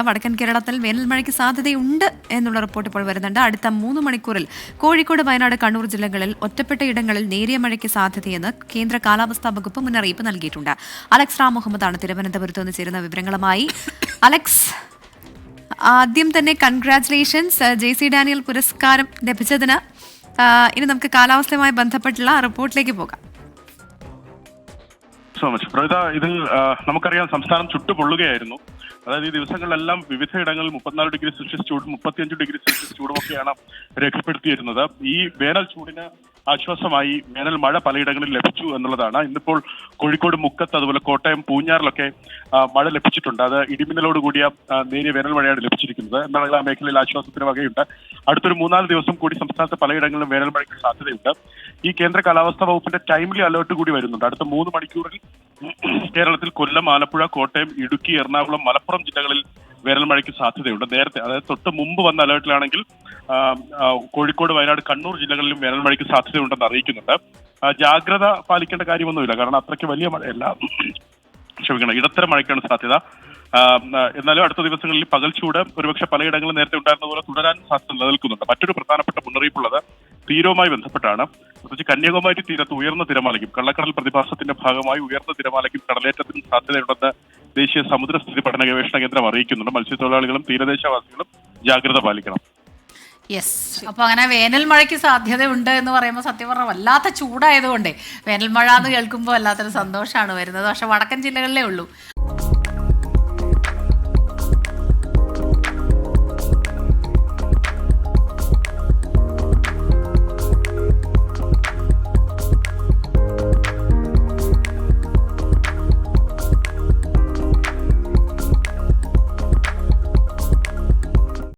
വടക്കൻ കേരളത്തിൽ വേനൽ മഴയ്ക്ക് സാധ്യതയുണ്ട് എന്നുള്ള റിപ്പോർട്ട് ഇപ്പോൾ വരുന്നുണ്ട്. അടുത്ത 3 മണിക്കൂറിൽ കോഴിക്കോട്, വയനാട്, കണ്ണൂർ ജില്ലകളിൽ ഒറ്റപ്പെട്ട ഇടങ്ങളിൽ നേരിയ മഴയ്ക്ക് സാധ്യതയെന്ന് കേന്ദ്ര കാലാവസ്ഥാ വകുപ്പ് മുന്നറിയിപ്പ് നൽകിയിട്ടുണ്ട്. അലക്സ് റാം മുഹമ്മദാണ് തിരുവനന്തപുരത്ത് നിന്ന് ചേരുന്ന വിവരങ്ങളുമായി. അലക്സ്, ആദ്യം തന്നെ കൺഗ്രാറ്റുലേഷൻസ്, JC ഡാനിയൽ പുരസ്കാരം ലഭിച്ചതിന്. ഇനി നമുക്ക് കാലാവസ്ഥയുമായി ബന്ധപ്പെട്ടുള്ള റിപ്പോർട്ടിലേക്ക് പോകാം. സോ മച്ച് പ്രവിത, ഇതിൽ നമുക്കറിയാം സംസ്ഥാനം ചുട്ടുപൊള്ളുകയായിരുന്നു. അതായത് ഈ ദിവസങ്ങളിലെല്ലാം വിവിധ ഇടങ്ങളിൽ 34°C ചൂടും 35°C ചൂടുമൊക്കെയാണ് രേഖപ്പെടുത്തിയിരുന്നത്. ഈ വേനൽ ചൂടിന് ആശ്വാസമായി വേനൽ മഴ പലയിടങ്ങളിൽ ലഭിച്ചു എന്നുള്ളതാണ്. ഇന്നിപ്പോൾ കോഴിക്കോട് മുക്കത്ത്, അതുപോലെ കോട്ടയം, പൂഞ്ഞാറിലൊക്കെ മഴ ലഭിച്ചിട്ടുണ്ട്. അത് ഇടിമിന്നലോട് കൂടിയ നേരിയ വേനൽ മഴയാണ് ലഭിച്ചിരിക്കുന്നത്. എന്നാൽ ആ മേഖലയിൽ ആശ്വാസത്തിന് വകയുണ്ട്. അടുത്തൊരു 3-4 ദിവസം കൂടി സംസ്ഥാനത്ത് പലയിടങ്ങളിലും വേനൽ മഴയ്ക്ക് സാധ്യതയുണ്ട്. ഈ കേന്ദ്ര കാലാവസ്ഥാ വകുപ്പിന്റെ ടൈംലി അലേർട്ട് കൂടി വരുന്നുണ്ട്. അടുത്ത 3 മണിക്കൂറിൽ കേരളത്തിൽ കൊല്ലം, ആലപ്പുഴ, കോട്ടയം, ഇടുക്കി, എറണാകുളം, മലപ്പുറം ജില്ലകളിൽ വേനൽ മഴയ്ക്ക് സാധ്യതയുണ്ട്. നേരത്തെ, അതായത് തൊട്ട് മുമ്പ് വന്ന അലേർട്ടിലാണെങ്കിൽ കോഴിക്കോട്, വയനാട്, കണ്ണൂർ ജില്ലകളിലും വേനൽ മഴയ്ക്ക് സാധ്യതയുണ്ടെന്ന് അറിയിക്കുന്നുണ്ട്. ജാഗ്രത പാലിക്കേണ്ട കാര്യമൊന്നുമില്ല, കാരണം അത്രയ്ക്ക് വലിയ മഴയല്ല, ക്ഷമിക്കണം, ഇടത്തരം മഴയ്ക്കാണ് സാധ്യത. എന്നാലും അടുത്ത ദിവസങ്ങളിൽ പകൽ ചൂട് ഒരുപക്ഷെ പലയിടങ്ങളിലും നേരത്തെ ഉണ്ടായിരുന്നതുപോലെ തുടരാൻ സാധ്യത നിലനിൽക്കുന്നുണ്ട്. മറ്റൊരു പ്രധാനപ്പെട്ട മുന്നറിയിപ്പുള്ളത് തീരവുമായി ബന്ധപ്പെട്ടാണ്. പ്രത്യേകിച്ച് കന്യാകുമാരി തീരത്ത് ഉയർന്ന തിരമാലയ്ക്കും കള്ളക്കടൽ പ്രതിഭാസത്തിന്റെ ഭാഗമായി ഉയർന്ന തിരമാലയ്ക്കും കടലേറ്റത്തിനും സാധ്യതയുണ്ടെന്ന് ദേശീയ സമുദ്രസ്ഥിതി പഠന ഗവേഷണ കേന്ദ്രം അറിയിക്കുന്നുണ്ട്. മത്സ്യത്തൊഴിലാളികളും തീരദേശവാസികളും ജാഗ്രത പാലിക്കണം. യെസ്, അപ്പൊ അങ്ങനെ വേനൽ മഴയ്ക്ക് സാധ്യതയുണ്ട് എന്ന് പറയുമ്പോൾ സത്യം പറഞ്ഞാൽ വല്ലാത്ത ചൂടായതുകൊണ്ടേ വേനൽ മഴ എന്ന് കേൾക്കുമ്പോൾ വല്ലാത്തൊരു സന്തോഷമാണ് വരുന്നത്. പക്ഷെ വടക്കൻ ജില്ലകളിലേ ഉള്ളൂ